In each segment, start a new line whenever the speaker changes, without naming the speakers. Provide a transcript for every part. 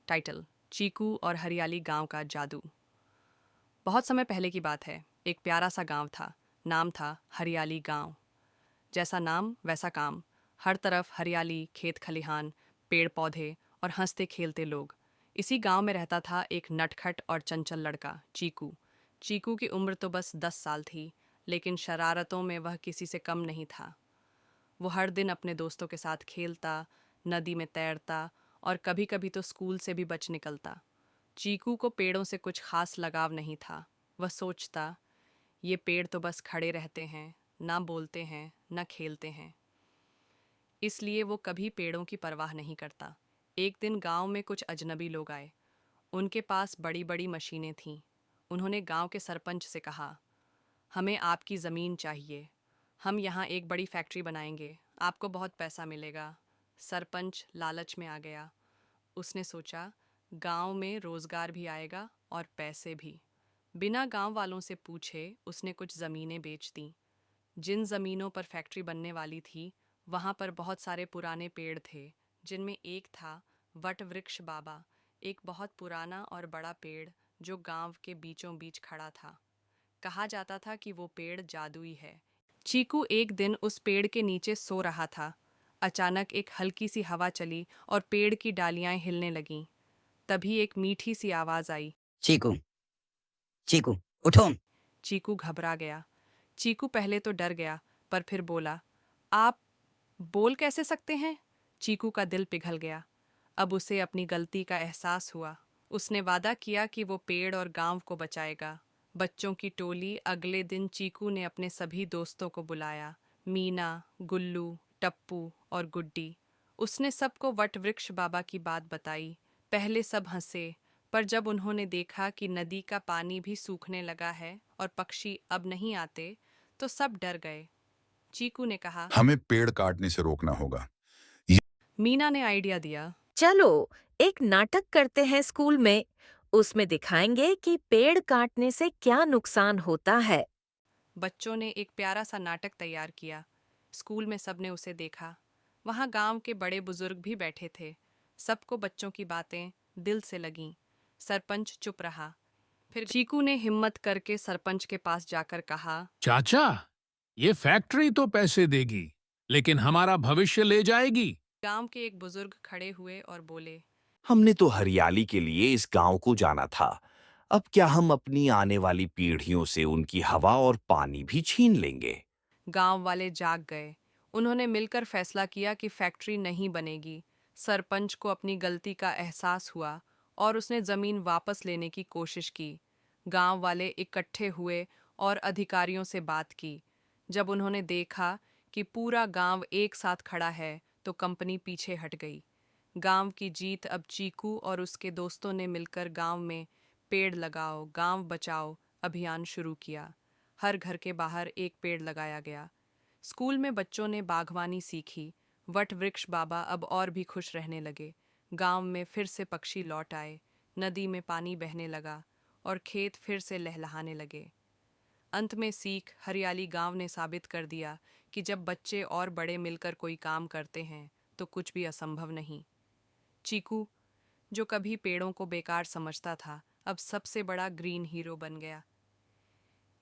Title: चीकू और हरियाली गांव का जादू। बहुत समय पहले की बात है। एक प्यारा सा गांव था। नाम था हरियाली गांव। जैसा नाम वैसा काम। हर तरफ हरियाली, खेत खलिहान, पेड़ पौधे और हंसते खेलते लोग। इसी गांव में रहता था एक नटखट और चंचल लड़का, चीकू। चीकू की उम्र तो बस 10 साल थी, लेकिन शरारतों में वह किसी से कम नहीं था। वो हर दिन अपने दोस्तों के साथ खेलता, नदी में तैरता और कभी कभी तो स्कूल से भी बच निकलता। चीकू को पेड़ों से कुछ खास लगाव नहीं था। वह सोचता, ये पेड़ तो बस खड़े रहते हैं, ना बोलते हैं, ना खेलते हैं। इसलिए वो कभी पेड़ों की परवाह नहीं करता। एक दिन गांव में कुछ अजनबी लोग आए। उनके पास बड़ी बड़ी मशीनें थीं। उन्होंने गांव के सरपंच से कहा, हमें आपकी ज़मीन चाहिए। हम यहाँ एक बड़ी फैक्ट्री बनाएंगे, आपको बहुत पैसा मिलेगा। सरपंच लालच में आ गया। उसने सोचा, गांव में रोजगार भी आएगा और पैसे भी। बिना गांव वालों से पूछे उसने कुछ ज़मीनें बेच दीं। जिन ज़मीनों पर फैक्ट्री बनने वाली थी, वहाँ पर बहुत सारे पुराने पेड़ थे, जिनमें एक था वट वृक्ष बाबा, एक बहुत पुराना और बड़ा पेड़ जो गांव के बीचों बीच खड़ा था। कहा जाता था कि वो पेड़ जादुई है। चीकू एक दिन उस पेड़ के नीचे सो रहा था। अचानक एक हल्की सी हवा चली और पेड़ की डालियां हिलने लगीं। तभी एक मीठी सी आवाज आई।
चीकू, चीकू, उठो।
चीकू घबरा गया। चीकू पहले तो डर गया, पर फिर बोला, आप बोल कैसे सकते हैं? चीकू का दिल पिघल गया। अब उसे अपनी गलती का एहसास हुआ। उसने वादा किया कि वो पेड़ और गांव को बचाएगा। बच्चों की टोली अगले दिन चीकू ने अपने सभी दोस्तों को बुलाया। मीना, गुल्लू, टप्पू और गुड्डी। उसने सबको वट वृक्ष बाबा की बात बताई। पहले सब हंसे, पर जब उन्होंने देखा कि नदी का पानी भी सूखने लगा है और पक्षी अब नहीं आते, तो सब डर गए। चीकू ने कहा,
हमें पेड़ काटने से रोकना होगा।
मीना ने आइडिया दिया।
चलो, एक नाटक करते हैं स्कूल में। उसमें दिखाएंगे कि पेड़ काटने से क्या नुकसान होता है।
बच्चों ने एक प्यारा सा नाटक तैयार किया। स्कूल में सबने उसे देखा। वहाँ गांव के बड़े बुजुर्ग भी बैठे थे। सबको बच्चों की बातें दिल से लगीं। सरपंच चुप रहा। फिर चीकू ने हिम्मत करके सरपंच के पास जाकर कहा,
चाचा, ये फैक्ट्री तो पैसे देगी, लेकिन हमारा भविष्य ले जाएगी।
गांव के एक बुजुर्ग खड़े हुए और बोले,
हमने तो हरियाली के लिए इस गांव को जाना था। अब क्या हम अपनी आने वाली पीढ़ियों से उनकी हवा और पानी भी छीन लेंगे?
गांव वाले जाग गए। उन्होंने मिलकर फैसला किया कि फैक्ट्री नहीं बनेगी। सरपंच को अपनी गलती का एहसास हुआ और उसने जमीन वापस लेने की कोशिश की। गांव वाले इकट्ठे हुए और अधिकारियों से बात की। जब उन्होंने देखा कि पूरा गांव एक साथ खड़ा है, तो कंपनी पीछे हट गई। गांव की जीत। अब चीकू और उसके दोस्तों ने मिलकर गांव में पेड़ लगाओ, गांव बचाओ अभियान शुरू किया। हर घर के बाहर एक पेड़ लगाया गया। स्कूल में बच्चों ने बागवानी सीखी। वट वृक्ष बाबा अब और भी खुश रहने लगे। गांव में फिर से पक्षी लौट आए। नदी में पानी बहने लगा और खेत फिर से लहलहाने लगे। अंत में सीख: हरियाली गांव ने साबित कर दिया कि जब बच्चे और बड़े मिलकर कोई काम करते हैं, तो कुछ भी असंभव नहीं। चीकू, जो कभी पेड़ों को बेकार समझता था, अब सबसे बड़ा ग्रीन हीरो बन गया।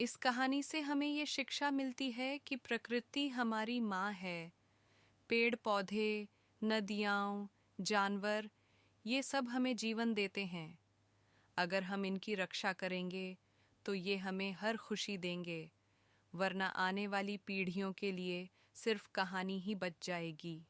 इस कहानी से हमें ये शिक्षा मिलती है कि प्रकृति हमारी माँ है। पेड़ पौधे, नदियाँ, जानवर, ये सब हमें जीवन देते हैं। अगर हम इनकी रक्षा करेंगे, तो ये हमें हर खुशी देंगे, वरना आने वाली पीढ़ियों के लिए सिर्फ कहानी ही बच जाएगी।